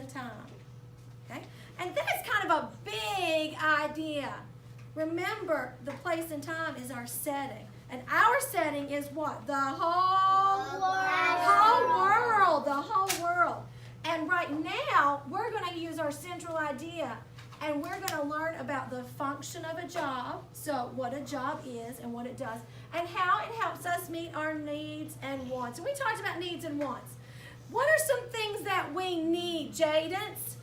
and time. Okay? And that's kind of a big idea. Remember, the place and time is our setting. And our setting is what? The whole world. The whole world. And right now, we're going to use our central idea, and we're going to learn about the function of a job, so what a job is and what it does, and how it helps us meet our needs and wants. And we talked about needs and wants. What are some things that we need, Jadence?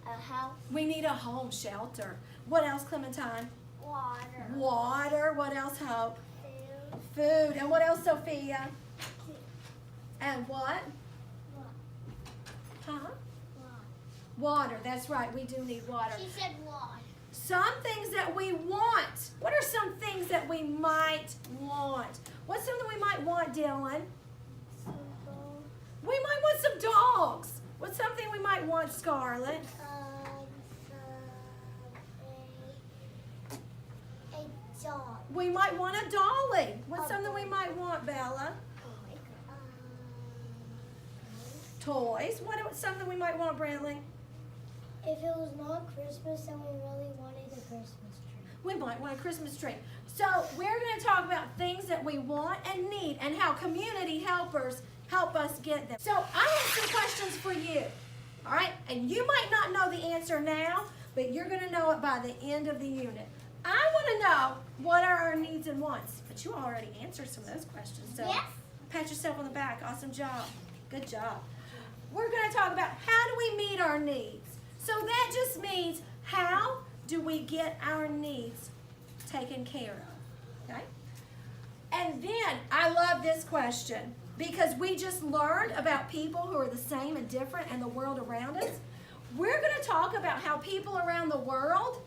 A house. We need a home, shelter. What else, Clementine? Water. Water. What else, Hope? Food. Food. And what else, Sophia? And what? Huh? Water. That's right. We do need water. She said water. Some things that we want. What are some things that we might want? What's something we might want, Dylan? We might want some dogs. What's something we might want, Scarlett? A dog. We might want a dolly. What's something we might want, Bella? Toys. What's something we might want, Brantley? If it was not Christmas, then we really wanted a Christmas tree. We might want a Christmas tree. So we're going to talk about things that we want and need and how community helpers help us get them. So I have some questions for you. All right? And you might not know the answer now, but you're going to know it by the end of the unit. I want to know what are our needs and wants. But you already answered some of those questions. So Yes. pat yourself on the back. Awesome job. Good job. We're going to talk about how do we meet our needs. So that just means how do we get our needs taken care of, okay? And then I love this question because we just learned about people who are the same and different and the world around us. We're going to talk about how people around the world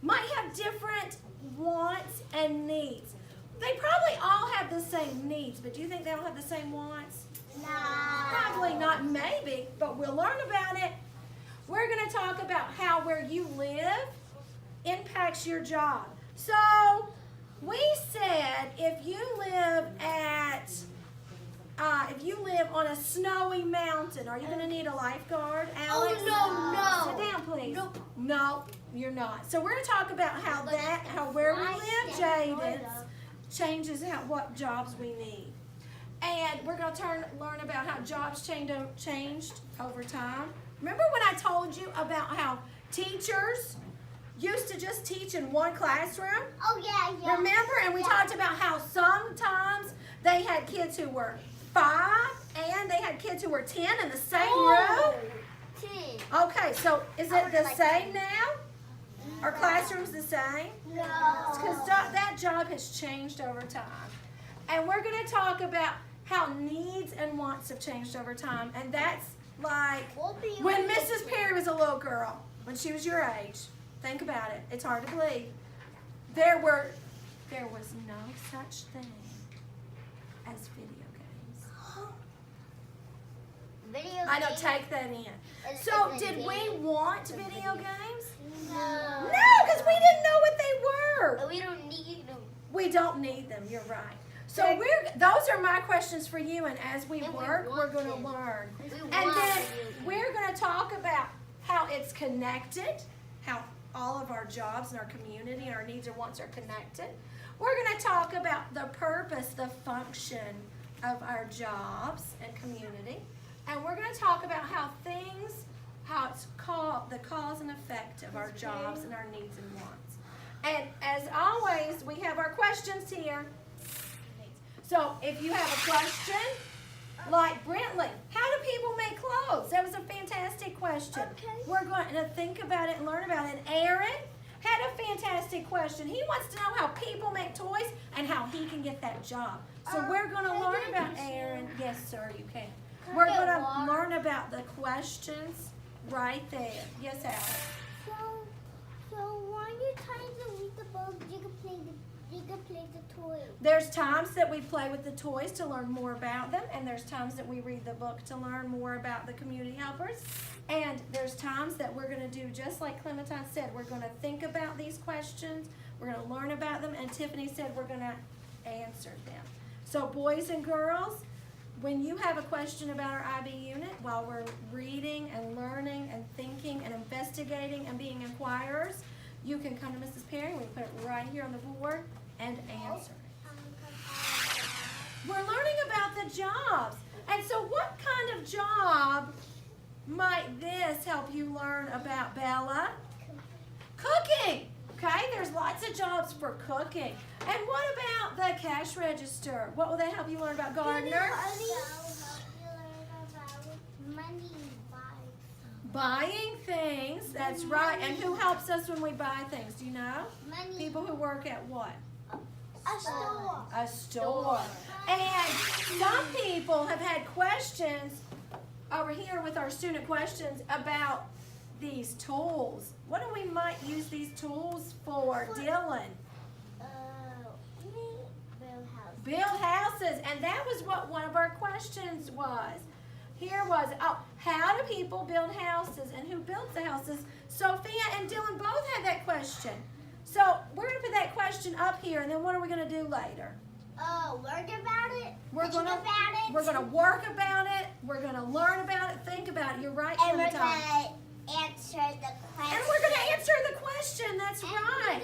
might have different wants and needs. They probably all have the same needs, but do you think they all have the same wants? No. Probably not, maybe, but we'll learn about it. We're going to talk about how where you live impacts your job. So we said if you live on a snowy mountain, are you going to need a lifeguard, Alex? Oh, no. Sit down, please. Nope. No, you're not. So we're going to talk about how where we live, Jadens, changes what jobs we need. And we're going to learn about how jobs changed over time. Remember when I told you about how teachers used to just teach in one classroom? Oh, yeah. Remember? And we talked about how sometimes they had kids who were 5 and they had kids who were 10 in the same room. 10. Okay, so is it the same now? Are classrooms the same? No. Because that job has changed over time. And we're going to talk about how needs and wants have changed over time. And that's like when Mrs. Perry was a little girl, when she was your age. Think about it. It's hard to believe. There was no such thing as video games. Video I know, games? take that in. Is So it did we game? want video games? No. No, because we didn't know what they were. We don't need them. We don't need them, you're right. So those are my questions for you, and as we And we work, we're want going to them. learn. We And want then them. we're going to talk about how it's connected, how all of our jobs and our community and our needs and wants are connected. We're going to talk about the purpose, the function of our jobs and community. And we're going to talk about how it's called the cause and effect of our jobs and our needs and wants. And as always, we have our questions here. So if you have a question, like Brentley, how do people make clothes? That was a fantastic question. Okay. We're going to think about it and learn about it. And Aaron had a fantastic question. He wants to know how people make toys and how he can get that job. So we're going to can I learn get about this? Aaron. Yes, sir, you can. Can I We're get going to water? learn about the questions right there. Yes, Alex. So when you time to read the book, you can play the toy. There's times that we play with the toys to learn more about them, and there's times that we read the book to learn more about the community helpers. And there's times that we're going to do just like Clementine said. We're going to think about these questions. We're going to learn about them, and Tiffany said we're going to answer them. So boys and girls, when you have a question about our IB unit while we're reading and learning and thinking and investigating and being inquirers, you can come to Mrs. Perry. We put it right here on the board and answer it. We're learning about the jobs. And so what kind of job might this help you learn about, Bella? Cooking. Okay, there's lots of jobs for cooking. And what about the cash register? What will that help you learn about, Gardner? Help you learn about money, Buying things, that's right. And who helps us when we buy things? Do you know? money. People who work at what? A store. A store. And some people have had questions over here with our student questions about these tools. What do we might use these tools for, Dylan? Build house. Build houses. And that was what one of our questions was. Here was, how do people build houses and who builds the houses? Sophia and Dylan both had that question. So we're going to put that question up here, and then what are we going to do later? Learn about it. We're going to work about it. We're going to learn about it. Think about it. You're right, And we're Clementine. going to answer the question. And we're going to answer the question. That's right.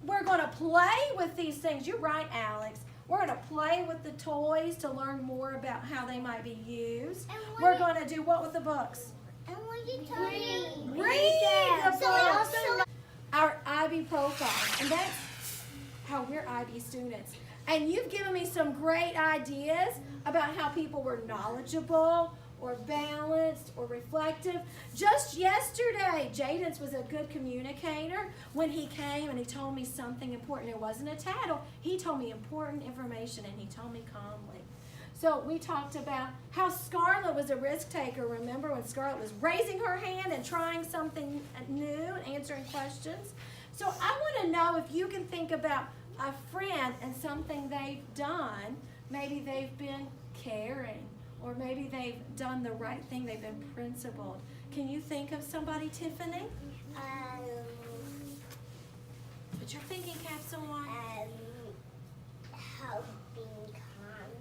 We're going to play with these things. You're right, Alex. We're going to play with the toys to learn more about how they might be used. We're going to do what with the books? And when you tell me, Read the So books. also, Our IB profile, and that's how we're IB students. And you've given me some great ideas about how people were knowledgeable or balanced or reflective. Just yesterday, Jadens was a good communicator when he came and he told me something important. It wasn't a tattle. He told me important information and he told me calmly. So we talked about how Scarlett was a risk taker. Remember when Scarlett was raising her hand and trying something new and answering questions? So I want to know if you can think about a friend and something they've done. Maybe they've been caring, or maybe they've done the right thing. They've been principled. Can you think of somebody, Tiffany? Put your thinking caps on. helping kind.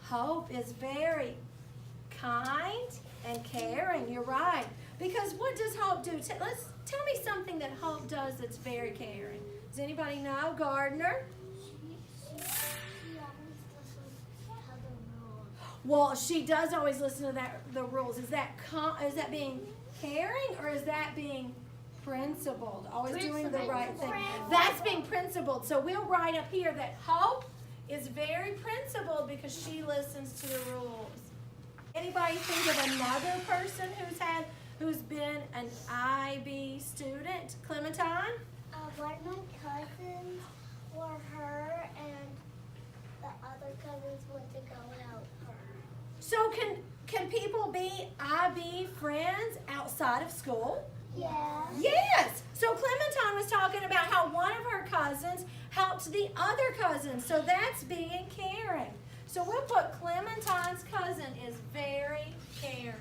Hope is very kind and caring. You're right. Because what does hope do? Tell me something that hope does that's very caring. Does anybody know? Gardner? She always listens to the rules. Well, she does always listen to the rules. Is that being caring, or is that being principled? Always doing the right thing. That's being principled. So we'll write up here that Hope is very principled because she listens to the rules. Anybody think of another person who's been an IB student? Clementine? One of my cousins were her, and the other cousins went to go help her. So can people be IB friends outside of school? Yeah. Yes. So Clementine was talking about how one of her cousins helped the other cousin. So that's being caring. So we'll put Clementine's cousin is very caring.